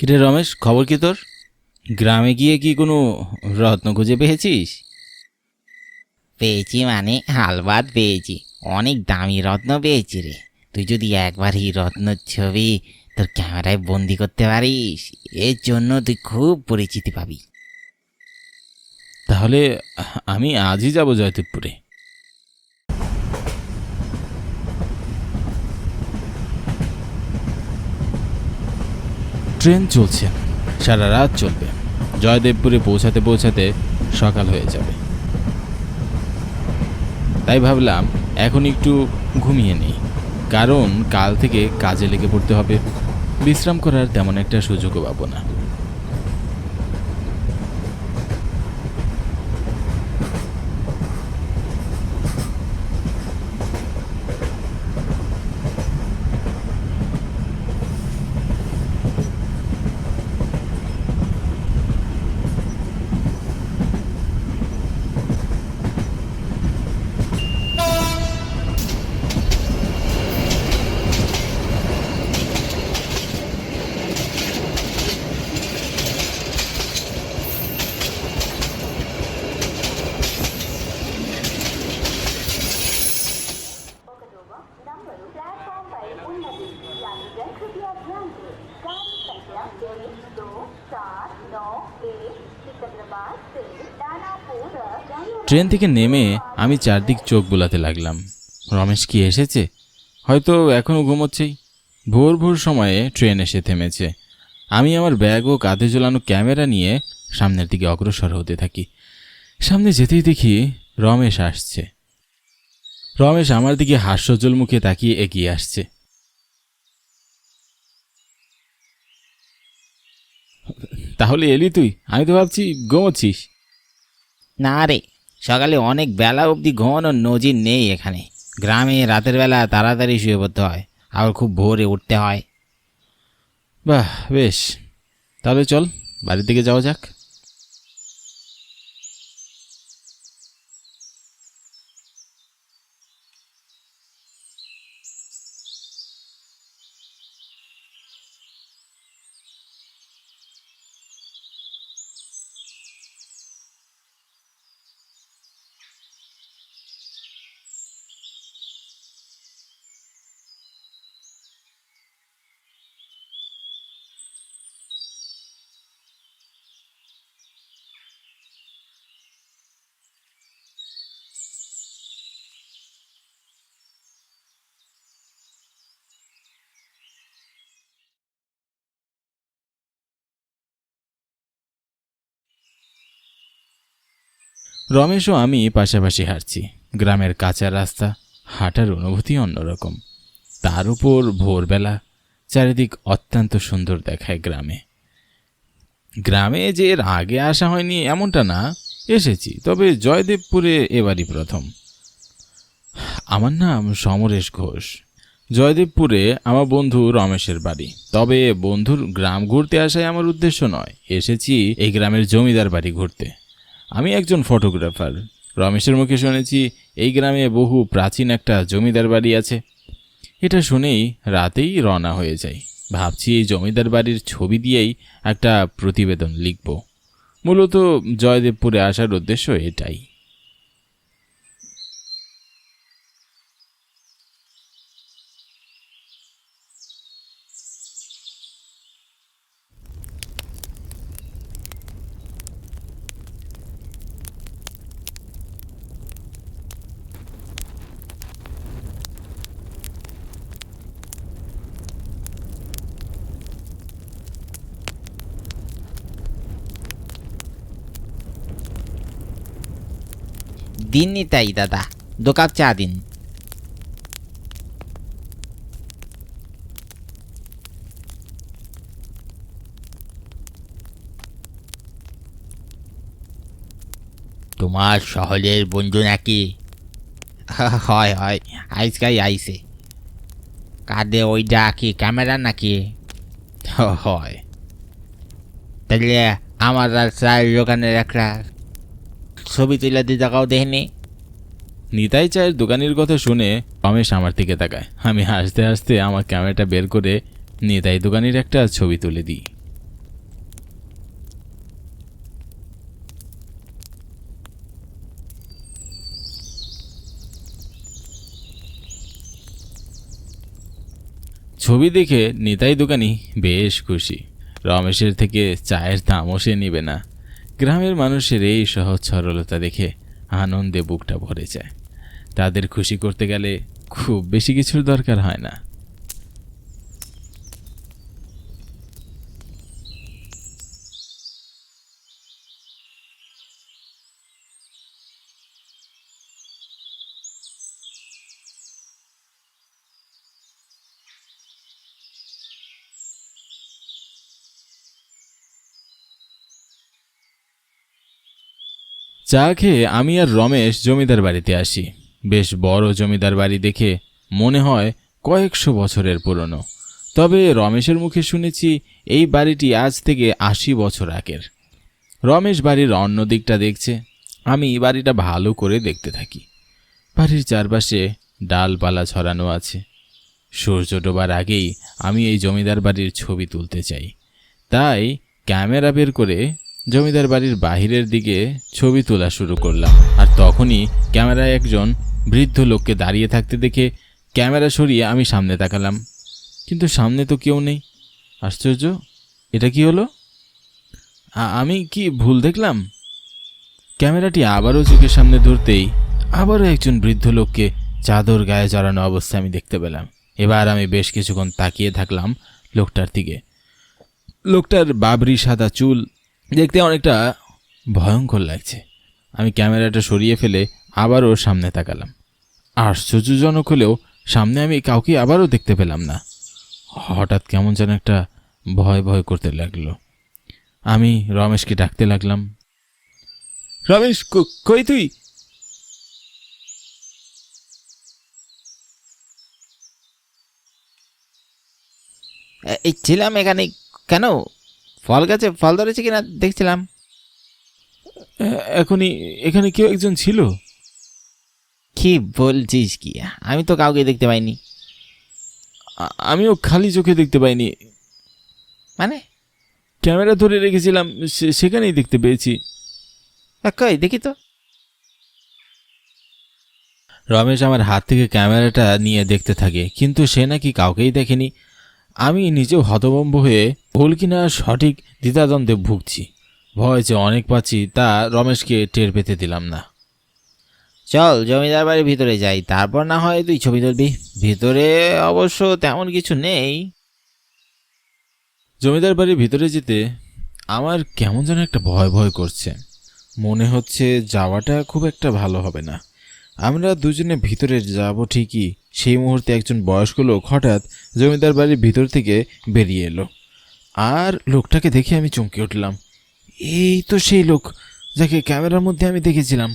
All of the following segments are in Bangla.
কিরে রমেশ, খবর কি তোর? গ্রামে গিয়ে কি কোনো রত্ন খুঁজে পেয়েছিস? পেয়েছি মানে হালবাদ পেয়েছি। অনেক দামি রত্ন পেয়েছি রে। তুই যদি একবার এই রত্নর ছবি তোর ক্যামেরায় বন্দি করতে পারিস, এর জন্য তুই খুব পরিচিতি পাবি। তাহলে আমি আজই যাব জয়দেবপুরে। ট্রেন চলছে, সারা রাত চলবে। জয়দেবপুরে পৌঁছাতে পৌঁছাতে সকাল হয়ে যাবে। তাই ভাবলাম এখন একটু ঘুমিয়ে নেই, কারণ কাল থেকে কাজে লেগে পড়তে হবে। বিশ্রাম করার তেমন একটা সুযোগও পাবো না। ট্রেন থেকে নেমে আমি চারদিক চোখ বুলাতে লাগলাম। রমেশ কি এসেছে? হয়তো এখনও ঘুমোচ্ছেই। ভোর ভোর সময়ে ট্রেন এসে থেমেছে। আমি আমার ব্যাগ ও কাঁধে ঝোলানো ক্যামেরা নিয়ে সামনের দিকে অগ্রসর হতে থাকি। সামনে যেতেই দেখি রমেশ আসছে। রমেশ আমার দিকে হাস্যোজ্জ্বল মুখে তাকিয়ে এগিয়ে আসছে। তাহলে এলি তুই? আমি তো ভাবছি ঘুমোচ্ছিস। না রে, সকালে অনেক বেলা অবধি ঘুমানোর নজির নেই এখানে। গ্রামে রাতের বেলা তাড়াতাড়ি শুয়ে পড়তে হয়, আবার খুব ভোরে উঠতে হয়। বাহ, বেশ, তাহলে চল বাড়ির দিকে যাওয়া যাক। রমেশ ও আমি পাশাপাশি হাঁটছি। গ্রামের কাঁচা রাস্তা, হাঁটার অনুভূতি অন্যরকম। তার উপর ভোরবেলা, চারিদিক অত্যন্ত সুন্দর দেখায়। গ্রামে যে এর আগে আসা হয়নি এমনটা না, এসেছি, তবে জয়দেবপুরে এবারই প্রথম। আমার নাম সমরেশ ঘোষ। জয়দেবপুরে আমার বন্ধু রমেশের বাড়ি। তবে বন্ধুর গ্রাম ঘুরতে আসাই আমার উদ্দেশ্য নয়। এসেছি এই গ্রামের জমিদার বাড়ি ঘুরতে। আমি একজন ফটোগ্রাফার। রমেশের মুখে শুনেছি এই গ্রামে বহু প্রাচীন একটা জমিদার বাড়ি আছে। এটা শুনেই রাতেই রওনা হয়ে যাই। ভাবছি এই জমিদার বাড়ির ছবি দিয়েই একটা প্রতিবেদন লিখব। মূলত জয়দেবপুরে আসার উদ্দেশ্য এটাই। দিননি তাই দাদা, 2 কাপ চা দিন। তোমার শহরের বন্ধু নাকি? হয় হয়, আজকাই আইসে। কাঁধে ওইটা কি ক্যামেরা নাকি? হয়। তাহলে আমার আর চায়ের দোকানের একটা ছবি তুলে দিয়ে টাকাও দেয়নি। নিতাই চায়ের দোকানের কথা শুনে রমেশ আমার দিকে তাকায়। আমি হাসতে হাসতে আমার ক্যামেরাটা বের করে নিতাই দোকানের একটা ছবি তুলে দিই। ছবি দেখে নিতাই দোকানি বেশ খুশি। রমেশের থেকে চায়ের দামও সে নেবে না। গ্রামের মানুষের এই সহজ সরলতা দেখে আনন্দে বুকটা ভরে যায়। তাদের খুশি করতে গেলে খুব বেশি কিছুর দরকার হয় না। চা খেয়ে আমি আর রমেশ জমিদার বাড়িতে আসি। বেশ বড় জমিদার বাড়ি দেখে মনে হয় কয়েকশো বছরের পুরনো। তবে রমেশের মুখে শুনেছি এই বাড়িটি আজ থেকে ৮০ বছর আগের। রমেশ বাড়ির অন্য দিকটা দেখছে, আমি বাড়িটা ভালো করে দেখতে থাকি। বাড়ির চারপাশে ডালপালা ছড়ানো আছে। সূর্য ডোবার আগেই আমি এই জমিদার বাড়ির ছবি তুলতে চাই, তাই ক্যামেরা বের করে জমিদার বাড়ির বাহিরের দিকে ছবি তোলা শুরু করলাম। আর তখনই ক্যামেরায় একজন বৃদ্ধ লোককে দাঁড়িয়ে থাকতে দেখে ক্যামেরা সরিয়ে আমি সামনে তাকালাম, কিন্তু সামনে তো কেউ নেই। আশ্চর্য, এটা কি হলো? আমি কি ভুল দেখলাম? ক্যামেরাটি আবারও চোখের সামনে ধরতেই আবারও একজন বৃদ্ধ লোককে চাদর গায়ে জড়ানো অবস্থায় আমি দেখতে পেলাম। এবার আমি বেশ কিছুক্ষণ তাকিয়ে থাকলাম লোকটার দিকে। লোকটার বাবরি সাদা চুল দেখতে অনেকটা ভয়ঙ্কর লাগছে। আমি ক্যামেরাটা সরিয়ে ফেলে আবারও সামনে তাকালাম। আশ্চর্যজনক হলেও সামনে আমি কাউকে আবারও দেখতে পেলাম না। হঠাৎ কেমন যেন একটা ভয় ভয় করতে লাগলো। আমি রমেশকে ডাকতে লাগলাম, রমেশ, কই তুই? এই ছিলাম এখানে। কেন? ফল গাছে ফল ধরেছে কিনা দেখছিলাম। এখনই এখানে কেউ একজন ছিল? কি বলছিস কি? আমি তো কাউকে দেখতে পাইনি। আমিও খালি চোখে দেখতে পাইনি, মানে? ক্যামেরা ধরে রেখেছিলাম, সেখানেই দেখতে পেয়েছি। কই দেখি তো। রমেশ আমার হাত থেকে ক্যামেরাটা নিয়ে দেখতে থাকে, কিন্তু সে নাকি কাউকেই দেখেনি। আমি নিজেও হতভম্ব হয়ে ভুল কিনা সঠিক দ্বিধাদ্বন্দ্বে ভুগছি। ভয় যে অনেক পাচ্ছি তা রমেশকে টের পেতে দিলাম না। চল জমিদার বাড়ির ভিতরে যাই, তারপর না হয় তুই ছবি তুলবি। ভিতরে অবশ্য তেমন কিছু নেই। জমিদার বাড়ির ভিতরে যেতে আমার কেমন যেন একটা ভয় ভয় করছে। মনে হচ্ছে যাওয়াটা খুব একটা ভালো হবে না। আমরা দুজনে ভিতরে যাব ঠিকই, সেই মুহূর্তে একজন বয়স্ক লোক হঠাৎ জমিদার বাড়ির ভিতর থেকে বেরিয়ে এলো। আর লোকটাকে দেখে আমি চমকে উঠলাম। এই তো সেই লোক যাকে ক্যামেরার মধ্যে আমি দেখেছিলাম।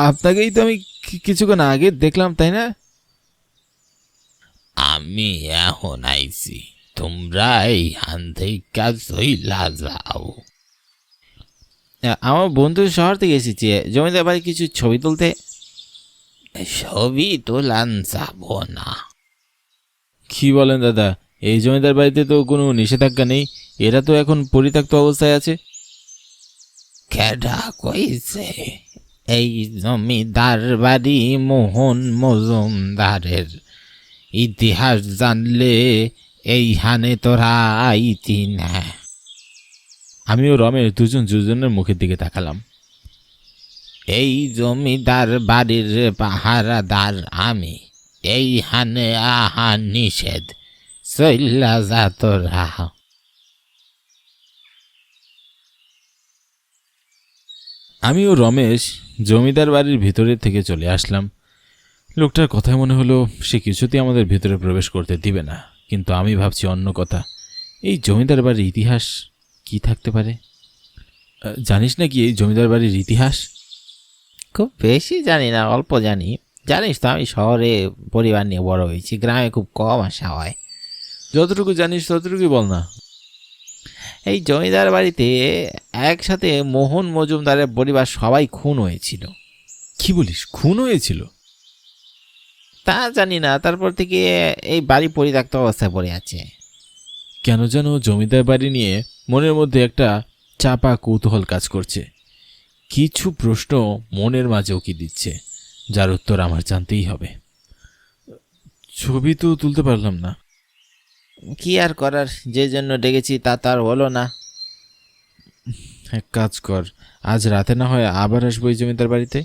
আপনাকেই তো আমি কিছুক্ষণ আগে দেখলাম, তাই না? আমি এখন আইছি, তোমরা এইখান থেকে চইলা যাও। আমার বন্ধু শহর থেকে এসেছে জমিদার বাড়ি কিছু ছবি তুলতে। ছবি তোলান যাব না। কি বলেন দাদা? এই জমিদার বাড়িতে তো কোনো নিষেধাজ্ঞা নেই, এরা তো এখন পরিত্যক্ত অবস্থায় আছে। কেডা কইছে? এই জমিদার বাড়ি মোহন মজুমদারের। ইতিহাস জানলে এইখানে তোরা আইতি না। আমি ও রমেশ দুজনের মুখের দিকে তাকালাম। এই জমিদার বাড়ির পাহারাদার আমি। এইখানে আহা নিষেধ, চইলা যা তোরা। আমি ও রমেশ জমিদার বাড়ির ভিতরে থেকে চলে আসলাম। লোকটার কথায় মনে হলো সে কিছুতেই আমাদের ভিতরে প্রবেশ করতে দিবে না, কিন্তু আমি ভাবছি অন্য কথা। এই জমিদার বাড়ির ইতিহাস কি থাকতে পারে? জানিস নাকি এই জমিদার বাড়ির ইতিহাস? খুব বেশি জানি না, অল্প জানি। জানিস তো আমি শহরে পরিবার নিয়ে বড় হয়েছি, গ্রামে খুব কম আসা হয়। যতটুকু জানিস ততটুকুই বল না। এই জমিদার বাড়িতে একসাথে মোহন মজুমদারের পরিবার সবাই খুন হয়েছিল। কি বলিস, খুন হয়েছিল? তা জানি না, তারপর থেকে এই বাড়ি পরিত্যক্ত অবস্থায় পড়ে আছে। কেন যেন জমিদার বাড়ি নিয়ে মনের মধ্যে একটা চাপা কৌতূহল কাজ করছে। কিছু প্রশ্ন মনের মাঝে উকি দিচ্ছে। যার উত্তর আমার জানতেই হবে। ছবি তো তুলতে পারলাম না। কি আর করার, যে জন্য ডেকেছি তা তো আর হলো না। এক কাজ কর, আজ রাতে না হয় আবার আসবো এই জমিদার বাড়িতে।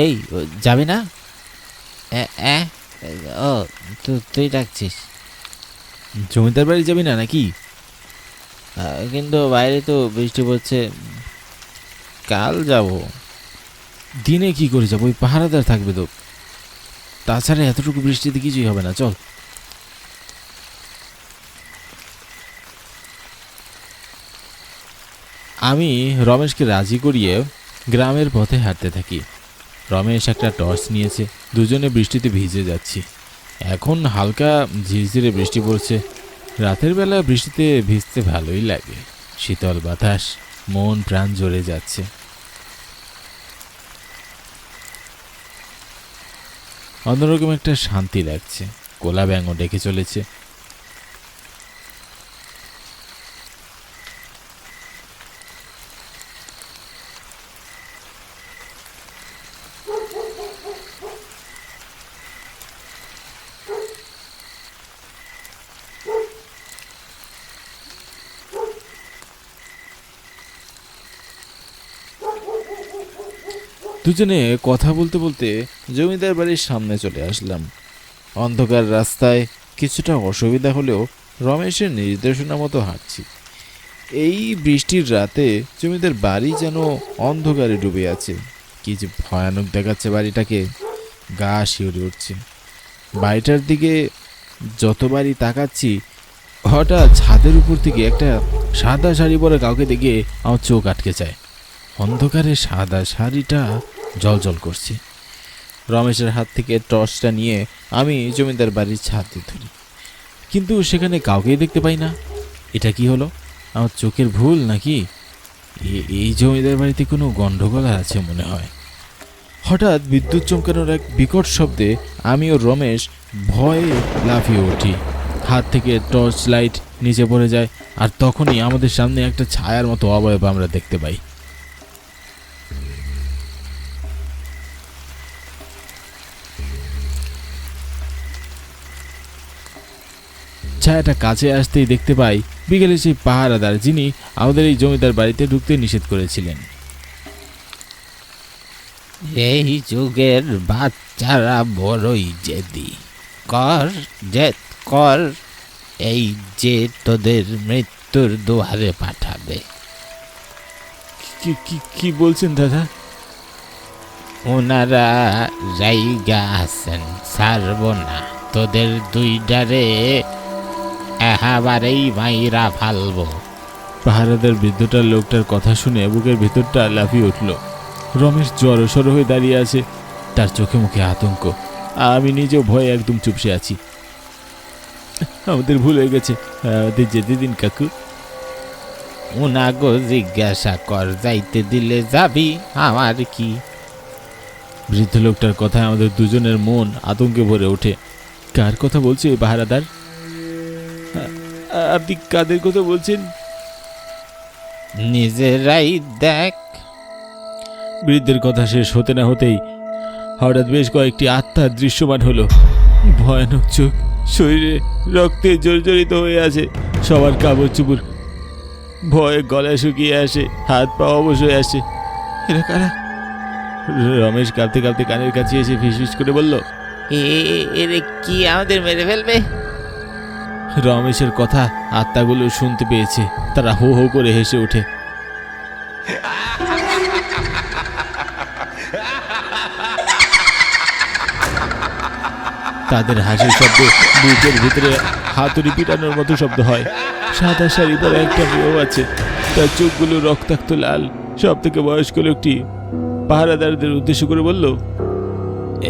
এই যাবি না? এ, ও তুই ডাকছিস? জমিদার বাড়ি যাবি না নাকি? কিন্তু বাইরে তো বৃষ্টি পড়ছে, কাল যাব। দিনে কি করে যাবো? ওই পাহারাদার থাকবে তো। তাছাড়া এতটুকু বৃষ্টিতে কিছুই হবে না, চল। আমি রমেশকে রাজি করিয়ে গ্রামের পথে হাঁটতে থাকি। রমেশ একটা টর্চ নিয়েছে, দুজনে বৃষ্টিতে ভিজে যাচ্ছি। এখন হালকা ঝিরঝিরে বৃষ্টি পড়ছে। রাতের বেলা বৃষ্টিতে ভিজতে ভালোই লাগে। শীতল বাতাস, মন প্রাণ জ্বলে যাচ্ছে। অন্যরকম একটা শান্তি লাগছে। কোলা ব্যাঙও ডেকে চলেছে। দুজনে কথা বলতে বলতে জমিদার বাড়ির সামনে চলে আসলাম। অন্ধকার রাস্তায় কিছুটা অসুবিধা হলেও রমেশের নির্দেশনা মতো হাঁটছি। এই বৃষ্টির রাতে জমিদার বাড়ি যেন অন্ধকারে ডুবে আছে। কি যে ভয়ানক দেখাচ্ছে বাড়িটাকে, গা শিউরে উঠছে। বাড়িটার দিকে যতবারই তাকাচ্ছি, হঠাৎ ছাদের উপর থেকে একটা সাদা শাড়ি পরে কাউকে দেখে আমার চোখ আটকে যায়। অন্ধকারে সাদা শাড়িটা জ্বলজ্বল করছে। রমেশের হাত থেকে টর্চটা নিয়ে আমি জমিদার বাড়ির ছাদে ধরি, কিন্তু সেখানে কাউকেই দেখতে পাই না। এটা কি হলো? আমার চোখের ভুল নাকি? এই জমিদার বাড়িতে কোনো গন্ডগোল আছে মনে হয়। হঠাৎ বিদ্যুৎ চমকানোর এক বিকট শব্দে আমি ও রমেশ ভয়ে লাফিয়ে উঠি। হাত থেকে টর্চ লাইট নিচে পড়ে যায়, আর তখনই আমাদের সামনে একটা ছায়ার মতো অবয়ব আমরা দেখতে পাই। ছায়াটা কাছে আসতেই দেখতে পাই বিকেলে সেই পাহারাদার, যিনি আমাদের এই জমিদার বাড়িতে ঢুকতে নিষেধ করেছিলেন। এই যুগের বাচ্চারা বড়ই জেদি। কর জেদ কর, এই যে তোদের মৃত্যুর দুয়ারে পাঠাবে। কি কি কি বলছেন দাদা? ওনারা রাইগা আছেন, ছাড়ব না তোদের দুইটারে, এবারেই মাইরা ফালবো। পাহারাদার বৃদ্ধটার লোকটার কথা শুনে বুকের ভেতরটা লাফিয়ে উঠল। রমেশ জড়সড় হয়ে দাঁড়িয়ে আছে, তার চোখে মুখে আতঙ্ক। আমি নিজেও ভয়ে একদম চুপসে আছি। আমাদের ভুল হয়ে গেছে, আমাদের যেতে দিন কাকু। উনাগো জিজ্ঞাসা কর, যাইতে দিলে যাবি, আমার কি। বৃদ্ধ লোকটার কথায় আমাদের দুজনের মন আতঙ্কে ভরে ওঠে। কার কথা বলছে ওই পাহারাদার? আপনি কাদের কথা বলছেন? নিজেরাই দেখ। বৃদ্ধের কথা শেষ হতে না হতেই হঠাৎ বেশ কয়েকটি আত্মা দৃশ্যমান হলো। ভয়ানক চোখ, শরীরে রক্তে জর্জরিত হয়ে আছে, সবার কাপড় চুপড়, ভয়ে গলা শুকিয়ে আসে, হাত পা অবশ হয়ে আসে। এরা কারা? রমেশ কাঁপতে কাঁপতে কানের কাছে এসে ফিসফিস করে বলল, এরে কি আমাদের মেরে ফেলবে? রমেশের কথা আত্মাগুলো শুনতে পেয়েছে, তারা হো হো করে হেসে ওঠে। তাদের হাসির শব্দে বুকের ভিতরে হাতুড়ি পিটানোর মতো শব্দ হয়। সাদা শাড়ি পরা একটা মেয়েও আছে, তার চোখগুলো রক্তাক্ত লাল। সব থেকে বয়স্ক লোকটি পাহারাদারদের উদ্দেশ্য করে বলল,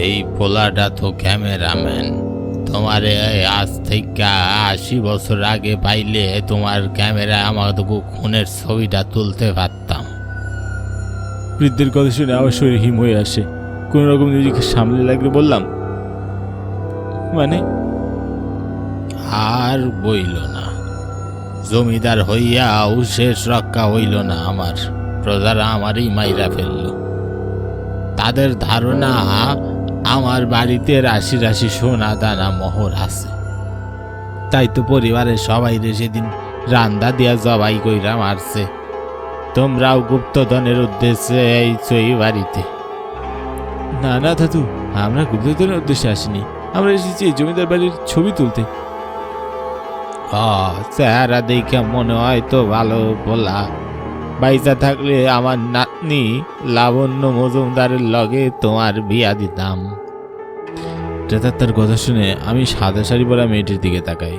এই পোলাটা তো ক্যামেরাম্যান। তোমার আজ থেকে 80 বছর আগে পাইলে তোমার ক্যামেরায় আমাকে খুনের ছবিটা তুলতে পারতাম। বৃদ্ধের কথা শুনে আমার শরীর হিম হয়ে আসে। কোন রকম নিজেকে সামলে লাগলে বললাম, মানে? আর বইল না, জমিদার হইয়াও শেষ রক্ষা হইল না আমার। প্রজারা আমারই মাইরা ফেলল। তাদের ধারণা আমার বাড়িতে রাশি রাশি সোনা দানা মোহর আছে। তাই তো পরিবারের সবাই সেদিন রান্দা দিয়া জবাই কইরা মারছে। তোমরাও গুপ্তধনের উদ্দেশ্যে এইছো এই বাড়িতে? না না দাদু, আমরা গুপ্তধনের উদ্দেশ্যে আসিনি। আমরা এসেছি এই জমিদার বাড়ির ছবি তুলতে। চেহারা দেখে মনে হয় তো ভালো বলা। বাইসা থাকলে আমার নাতনি লাবণ্য মজুমদারের লগে তোমার বিয়া দিতাম। প্রেতাত্মার কথা শুনে আমি সাদা শাড়ি পরা মেয়েটির দিকে তাকাই।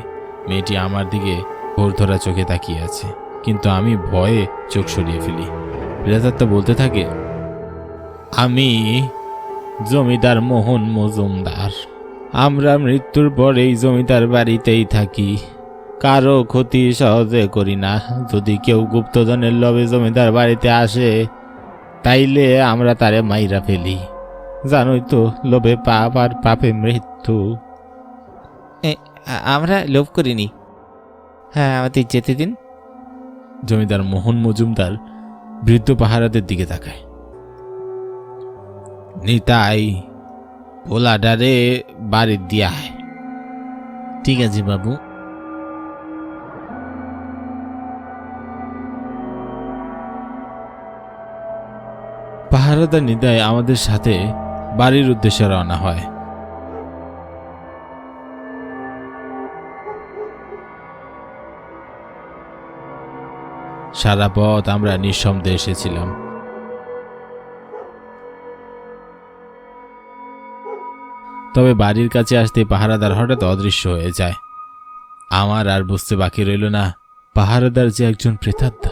মেয়েটি আমার দিকে ঘোর ধরা চোখে তাকিয়ে আছে, কিন্তু আমি ভয়ে চোখ সরিয়ে ফেলি। প্রেতাত্মা বলতে থাকে, আমি জমিদার মোহন মজুমদার। আমরা মৃত্যুর পর এই জমিদার বাড়িতেই থাকি। কারো ক্ষতি সহজে করি না। যদি কেউ গুপ্তধনের লোভে জমিদার বাড়িতে আসে, তাইলে আমরা তারে মাইরা ফেলি। জানোই তো, লোভে পাপ আর পাপে মৃত্যু। আমরা লোভ করিনি। হ্যাঁ, আমাদের যেতে দিন। জমিদার মোহন মজুমদার বৃদ্ধ পাহারাদের দিকে তাকায়। নিতাই, পোলাডারে বাড়ির দিয়া হয়। ঠিক আছে বাবু। পাহারাদার নিদায় আমাদের সাথে বাড়ির উদ্দেশ্যে রওনা হয়। সারা পথ আমরা নিঃশব্দে এসেছিলাম। তবে বাড়ির কাছে আসতে পাহারাদার হঠাৎ অদৃশ্য হয়ে যায়। আমার আর বুঝতে বাকি রইল না পাহারাদার যে একজন প্রেতাত্মা।